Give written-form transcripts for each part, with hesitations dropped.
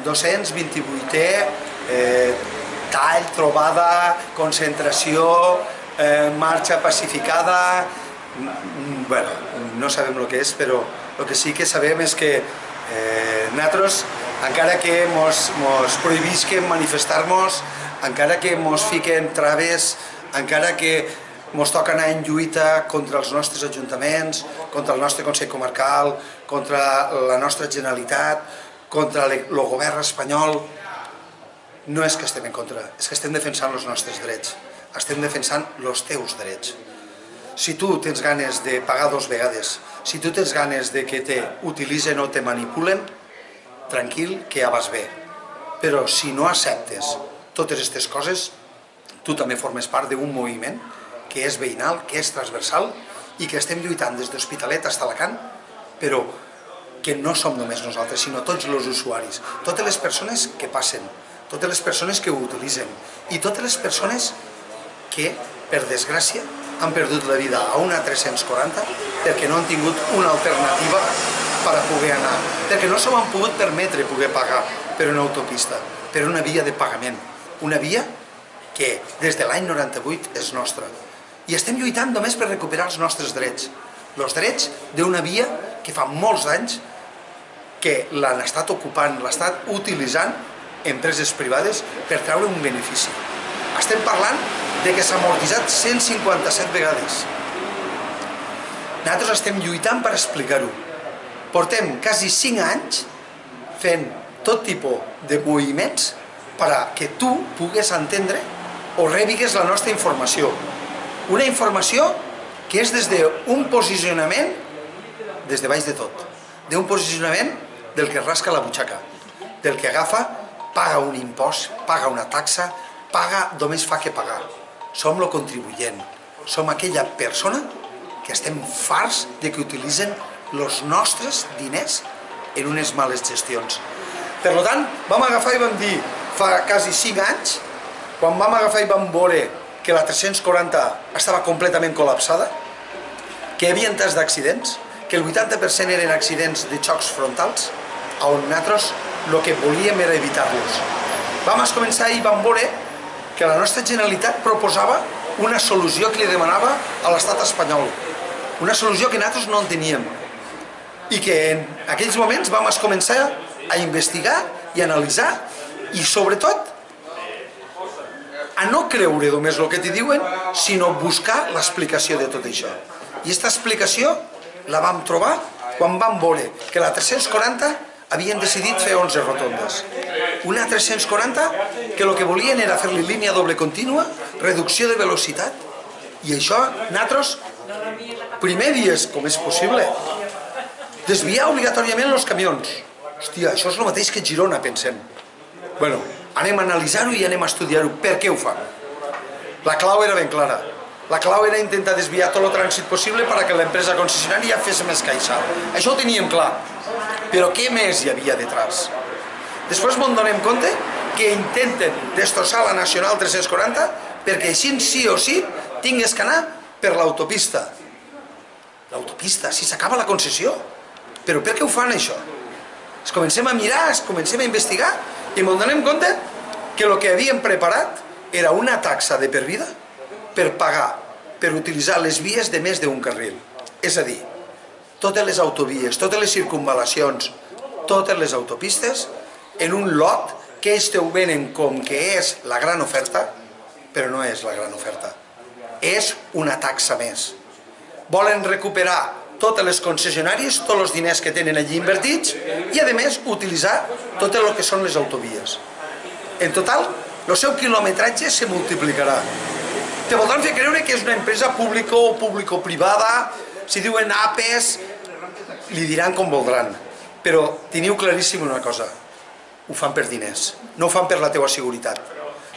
228è, tall, trobada, concentració, marxa pacificada. Bueno, no sabem el que és, però el que sí que sabem és que nosaltres, encara que ens prohibisquen manifestar-nos, encara que ens fiquen traves, encara que ens toca anar en lluita contra els nostres ajuntaments, contra el nostre Consell Comarcal, contra la nostra Generalitat, contra el govern espanyol, no és que estem en contra, és que estem defensant els nostres drets, estem defensant els teus drets. Si tu tens ganes de pagar 2 vegades, si tu tens ganes de que t'utilitzen o te manipulen, tranquil, que ja vas bé. Però si no acceptes totes aquestes coses, tu també formes part d'un moviment que és veïnal, que és transversal i que estem lluitant des d'Hospitalet fins a Alacant, però que no som només nosaltres, sinó tots els usuaris, totes les persones que passen, totes les persones que ho utilitzen i totes les persones que, per desgràcia, han perdut la vida a una 340 perquè no han tingut una alternativa per a poder anar, perquè no s'ho han pogut permetre poder pagar per una autopista, per una via de pagament, una via que des de l'any 98 és nostra. I estem lluitant només per recuperar els nostres drets, els drets d'una via que fa molts anys que l'han estat ocupant, l'han estat utilitzant empreses privades per treure un benefici. Estem parlant de que s'ha amortitzat 157 vegades. Nosaltres estem lluitant per explicar-ho. Portem quasi 5 anys fent tot tipus de moviments perquè tu pugues entendre o rebigues la nostra informació. Una informació que és des d'un posicionament, des de baix de tot, d'un posicionament del que rasca la butxaca, del que agafa, paga un impost, paga una taxa, paga, només fa que pagar. Som el contribuent, som aquella persona que estem farts de que utilitzen els nostres diners en unes males gestions. Per tant, vam agafar i vam dir, fa quasi 5 anys, quan vam agafar i vam veure que la 340 estava completament col·lapsada, que hi havia tants d'accidents, que el 80% eren accidents de xocs frontals, on nosaltres el que volíem era evitar-los. Vam començar i vam veure que la nostra Generalitat proposava una solució que li demanava a l'estat espanyol, una solució que nosaltres no en teníem, i que en aquells moments vam començar a investigar i analitzar i sobretot a no creure només el que t'hi diuen, sinó buscar l'explicació de tot això. I aquesta explicació la vam trobar quan vam veure que la 340 havien decidit fer 11 rotondes. Una 340 que el que volien era fer-li línia doble contínua, reducció de velocitat, i això nosaltres primer dies, com és possible, desviar obligatòriament els camions. Hòstia, això és el mateix que Girona, pensem. Bueno, anem a analitzar-ho i anem a estudiar-ho. Per què ho fan? La clau era ben clara. La clau era intentar desviar tot el trànsit possible perquè l'empresa concessionària fes més caixa. Això ho teníem clar. Però què més hi havia detrás? Després ens donem compte que intenten destrossar la Nacional 340 perquè així sí o sí tingués que anar per l'autopista. L'autopista, si s'acaba la concessió. Però per què ho fan això? Es comencem a mirar, es comencem a investigar i ens donem compte que el que havíem preparat era una taxa de per vida per pagar, per utilitzar les vies de més d'un carril. És a dir, totes les autovies, totes les circunvalacions, totes les autopistes, en un lot que ells te ho venen com que és la gran oferta, però no és la gran oferta. És una taxa més. Volen recuperar totes les concessionàries, tots els diners que tenen allí invertits i, a més, utilitzar tot el que són les autovies. En total, el seu quilometratge se multiplicarà. Te voldran fer creure que és una empresa pública o público-privada, si diuen APES, li diran com voldran. Però teniu claríssim una cosa, ho fan per diners, no ho fan per la teua seguretat.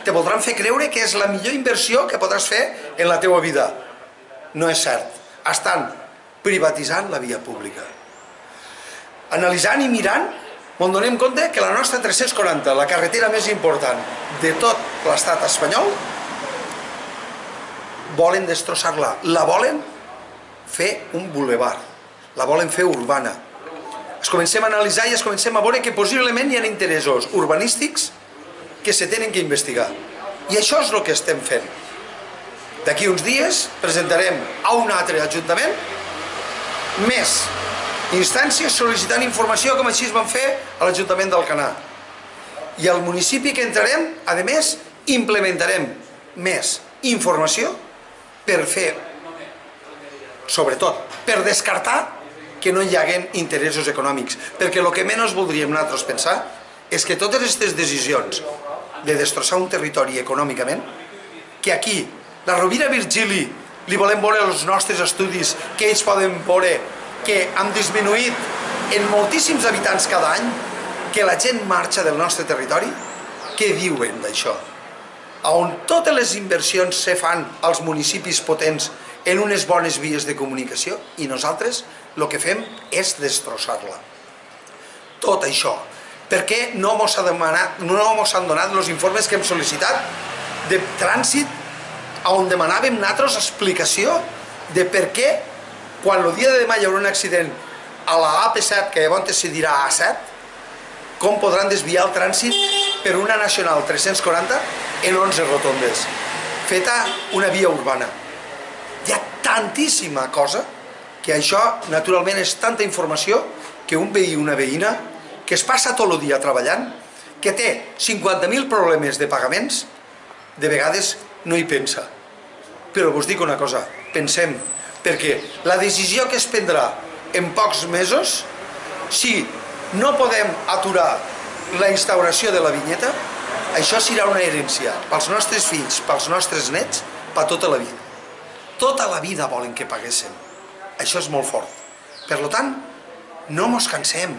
Te voldran fer creure que és la millor inversió que podràs fer en la teua vida. No és cert. Estan privatitzant la via pública. Analitzant i mirant, ens donem compte que la nostra 340, la carretera més important de tot l'estat espanyol, volen destrossar-la. La volen fer un bulevard, la volen fer urbana. es comencem a analitzar i es comencem a veure que possiblement hi ha interessos urbanístics que se tenen que investigar. I això és el que estem fent. D'aquí uns dies presentarem a un altre ajuntament més instàncies sol·licitant informació, com així es van fer a l'Ajuntament d'Alcanar. I al municipi que entrarem, a més, implementarem més informació per fer, sobretot, per descartar que no hi haguen interessos econòmics. Perquè el que menys voldríem nosaltres pensar és que totes aquestes decisions de destrossar un territori econòmicament, que aquí, la Rovira Virgili, li volem veure els nostres estudis, que ells poden veure que han disminuït en moltíssims habitants cada any, que la gent marxa del nostre territori, què diuen d'això? On totes les inversions se fan als municipis potents en unes bones vies de comunicació i nosaltres el que fem és destrossar-la. Tot això. Per què no ens han donat els informes que hem sol·licitat de trànsit on demanàvem nosaltres explicació de per què quan el dia de demà hi haurà un accident a la AP7, que llavors se dirà A7, com podran desviar el trànsit per una nacional 340 en 11 rotondes, feta una via urbana. Hi ha tantíssima cosa que això, naturalment, és tanta informació que un veí o una veïna que es passa tot el dia treballant, que té 50.000 problemes de pagaments, de vegades no hi pensa. Però us dic una cosa, pensem, perquè la decisió que es prendrà en pocs mesos, si no podem aturar la instauració de la vinyeta, això serà una herència pels nostres fills, pels nostres nets, per tota la vida. Tota la vida volen que paguéssim. Això és molt fort. Per tant, no mos cansem.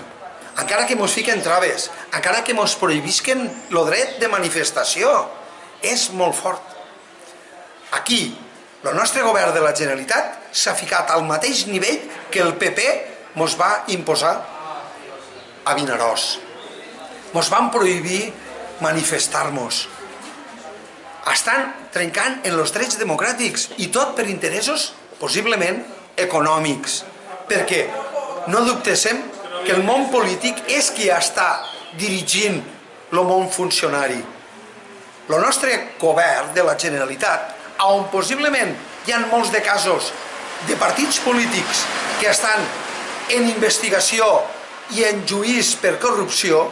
Encara que mos fiquen traves, encara que mos prohibisquen el dret de manifestació, és molt fort. Aquí, el nostre govern de la Generalitat s'ha ficat al mateix nivell que el PP mos va imposar a Vinaròs. Mos van prohibir manifestar-nos. Estan trencant en els drets democràtics i tot per interessos possiblement econòmics. Perquè no dubtéssim que el món polític és qui està dirigint el món funcionari. El nostre govern de la Generalitat, on possiblement hi ha molts de casos de partits polítics que estan en investigació i en juís per corrupció,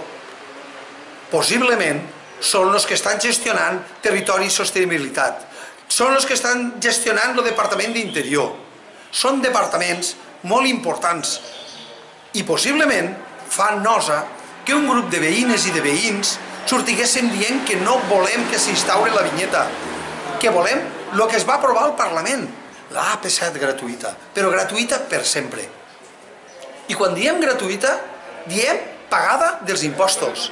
possiblement són els que estan gestionant territori i sostenibilitat, són els que estan gestionant el Departament d'Interior. Són departaments molt importants i possiblement fan nosa que un grup de veïnes i de veïns sortiguessin dient que no volem que s'instauri la vinyeta, que volem el que es va aprovar al Parlament, la AP7 gratuïta, però gratuïta per sempre. I quan diem gratuïta, diem pagada dels impostos.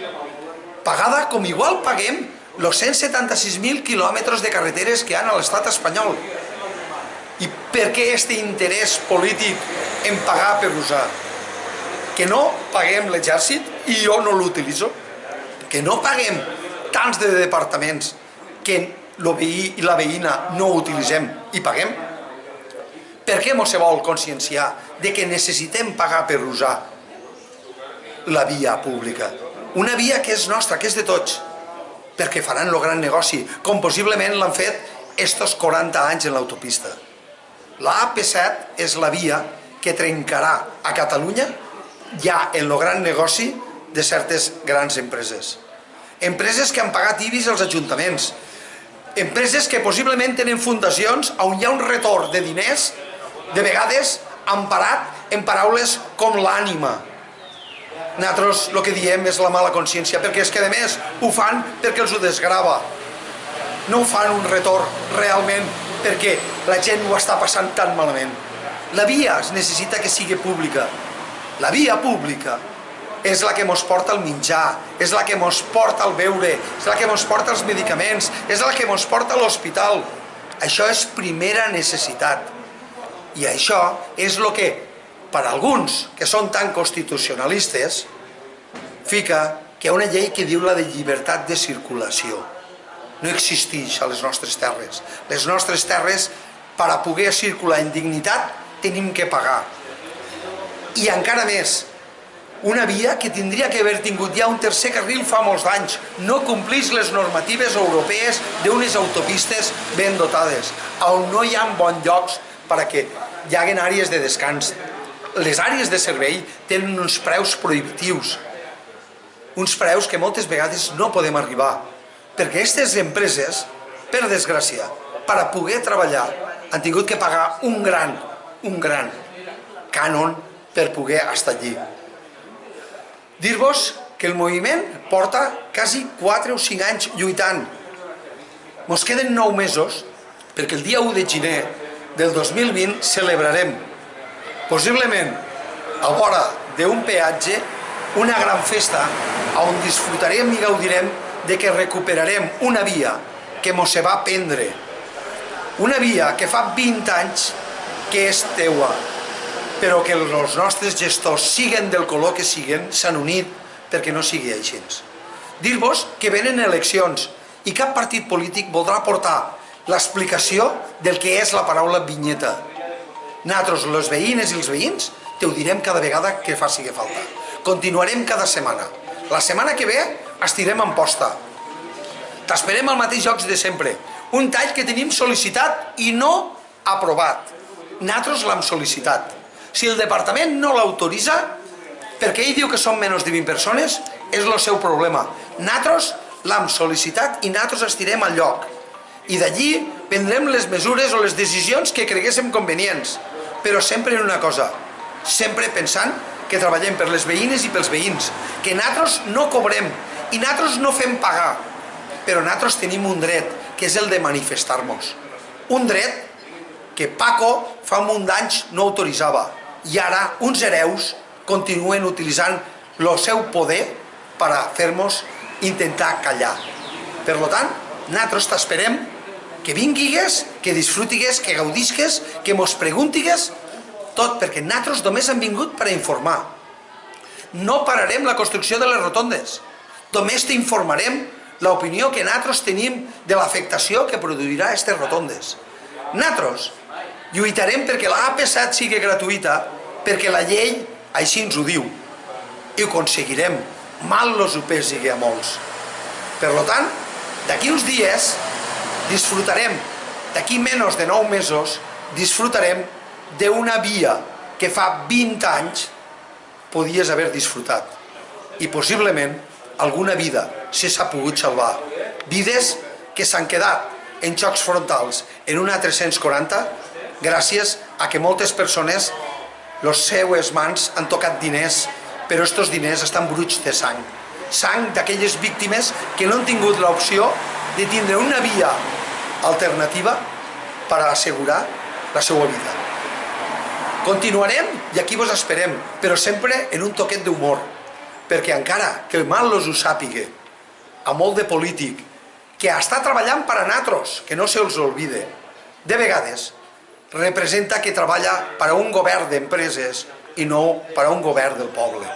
Pagada com igual paguem els 176.000 quilòmetres de carreteres que hi ha a l'estat espanyol. I per què aquest interès polític en pagar per usar? Que no paguem l'exèrcit i jo no l'utilitzo. Que no paguem tants de departaments que el veí i la veïna no utilitzem i paguem. Per què mos se vol conscienciar de que necessitem pagar per usar la via pública? Una via que és nostra, que és de tots, perquè faran el gran negoci, com possiblement l'han fet estos 40 anys en l'autopista. La AP7 és la via que trencarà a Catalunya ja en el gran negoci de certes grans empreses. Empreses que han pagat IBIs als ajuntaments, empreses que possiblement tenen fundacions on hi ha un retorn de diners, de vegades emparat en paraules com l'ànima. Nosaltres el que diem és la mala consciència, perquè és que a més ho fan perquè els ho desgrava. No ho fan un retorn realment perquè la gent ho està passant tan malament. La via es necessita que sigui pública. La via pública és la que mos porta el menjar, és la que mos porta el beure, és la que mos porta els medicaments, és la que mos porta a l'hospital. Això és primera necessitat. I això és el que, per alguns que són tan constitucionalistes, fica que hi ha una llei que diu la de llibertat de circulació. No existeix a les nostres terres. Les nostres terres, per a poder circular en dignitat, tenim que pagar. I encara més, Una via que tindria que haver tingut ja un tercer carril fa molts anys. No complís les normatives europees d'unes autopistes ben dotades, on no hi ha bons llocs perquè hi haguen àrees de descans. Les àrees de servei tenen uns preus prohibitius, uns preus que moltes vegades no podem arribar, perquè aquestes empreses, per desgràcia, per a poder treballar, han tingut que pagar un gran cànon per poder estar allí. Dir-vos que el moviment porta quasi 4 o 5 anys lluitant. Mos queden 9 mesos perquè el dia 1 de gener del 2020 celebrarem, possiblement a vora d'un peatge, una gran festa on disfrutarem i gaudirem de que recuperarem una via que mos se va prendre, una via que fa 20 anys que és teua, però que els nostres gestors, siguen del color que siguen, s'han unit perquè no sigui així. Dir-vos que venen eleccions i cap partit polític voldrà portar l'explicació del que és la paraula vinyeta. Nosaltres, les veïnes i els veïns, te ho direm cada vegada que faci falta. Continuarem cada setmana. La setmana que ve estirem en posta. T'esperem al mateix llocs de sempre. Un tall que tenim sol·licitat i no aprovat. Nosaltres l'hem sol·licitat. Si el departament no l'autoritza, perquè ell diu que són menys de 20 persones, és el seu problema. Nosaltres l'hem sol·licitat i nosaltres estirem al lloc. I d'allí prendrem les mesures o les decisions que creguéssim convenients. Però sempre en una cosa, sempre pensant que treballem per les veïnes i pels veïns, que nosaltres no cobrem i nosaltres no fem pagar, però nosaltres tenim un dret, que és el de manifestar-nos. Un dret que Paco fa un munt d'anys no autoritzava i ara uns hereus continuen utilitzant el seu poder per a fer-nos intentar callar. Per tant, nosaltres t'esperem que vinguigues, que disfrutigues, que gaudisques, que mos preguntigues, tot perquè nosaltres només hem vingut per a informar. No pararem la construcció de les rotondes, només t'informarem l'opinió que nosaltres tenim de l'afectació que produirà aquestes rotondes. Nosaltres lluitarem perquè la AP7 sigui gratuïta, perquè la llei així ens ho diu. I ho aconseguirem, mal los ho pesi a molts. Per tant, d'aquí uns dies disfrutarem, d'aquí menys de 9 mesos, disfrutarem d'una via que fa 20 anys podies haver disfrutat. I possiblement alguna vida se s'ha pogut salvar. Vides que s'han quedat en xocs frontals en una 340 gràcies a que moltes persones, les seues mans han tocat diners, però aquests diners estan bruts de sang. Sang d'aquelles víctimes que no han tingut l'opció de tindre una via alternativa per assegurar la seva vida. Continuarem i aquí vos esperem, però sempre en un toquet d'humor, perquè encara que mal los ho sàpiga, a molt de polític, que està treballant per a nosaltres, que no se'ls olvide, de vegades representa que treballa per a un govern d'empreses i no per a un govern del poble.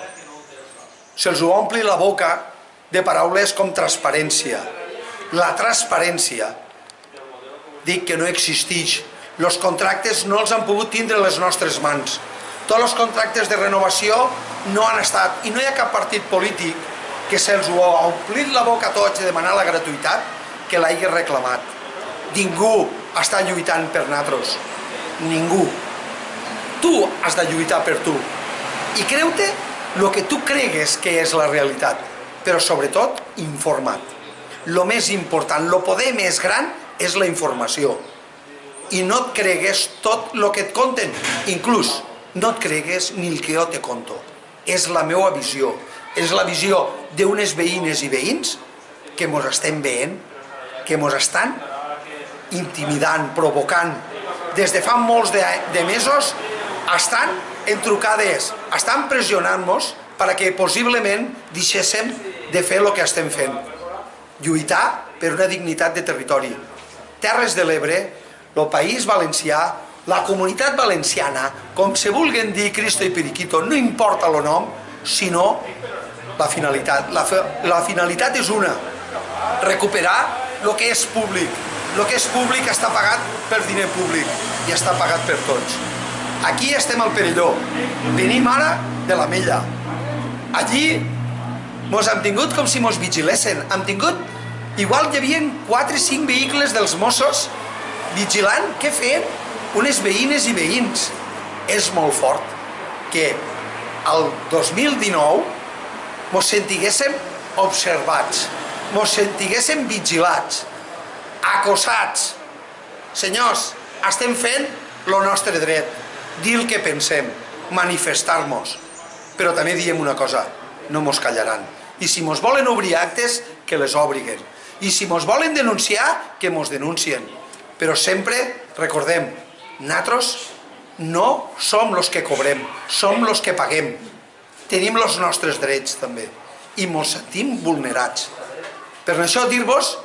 Se'ls ompli la boca de paraules com transparència. La transparència, dic que no existeix. Els contractes no els han pogut tindre a les nostres mans. Tots els contractes de renovació no han estat, i no hi ha cap partit polític que se'ls ha omplit la boca a tots de demanar la gratuïtat que l'hagi reclamat. Ningú està lluitant per nosaltres. Ningú. Tu has de lluitar per tu. I creu-te el que tu cregues que és la realitat, però sobretot informa't. El més important, el poder més gran és la informació. I no et cregues tot el que et conten, inclús no et cregues ni el que jo te conto. És la meva visió, és la visió d'unes veïnes i veïns que mos estem veient, que mos estan intimidant, provocant. Des de fa molts de mesos estan en trucades, estan pressionant-nos perquè possiblement deixéssim de fer el que estem fent. Lluitar per una dignitat de territori. Terres de l'Ebre, el País Valencià, la Comunitat Valenciana, com se vulguen dir Cristo i Periquito, no importa el nom, sinó la finalitat. La finalitat és una, recuperar el que és públic. El que és públic està pagat per diner públic i està pagat per tots. Aquí estem al Perelló, venim ara de l'Ametlla. Allí mos hem tingut com si mos vigilessin. Hem tingut, igual hi havia 4 o 5 vehicles dels Mossos vigilant què feien unes veïnes i veïns. És molt fort que el 2019 mos sentiguéssim observats, mos sentiguéssim vigilats, acossats. Senyors, estem fent el nostre dret, dir el que pensem, manifestar-nos, però també diem una cosa, no mos callaran. I si mos volen obrir actes, que les obriguen. I si mos volen denunciar, que mos denuncien. Però sempre recordem, nosaltres no som els que cobrem, som els que paguem. Tenim els nostres drets també i mos sentim vulnerats. Per això dir-vos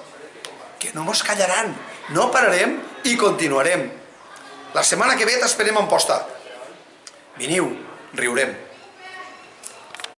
que no mos callaran, no pararem i continuarem. La setmana que ve t'esperem a Amposta. Veniu, riurem.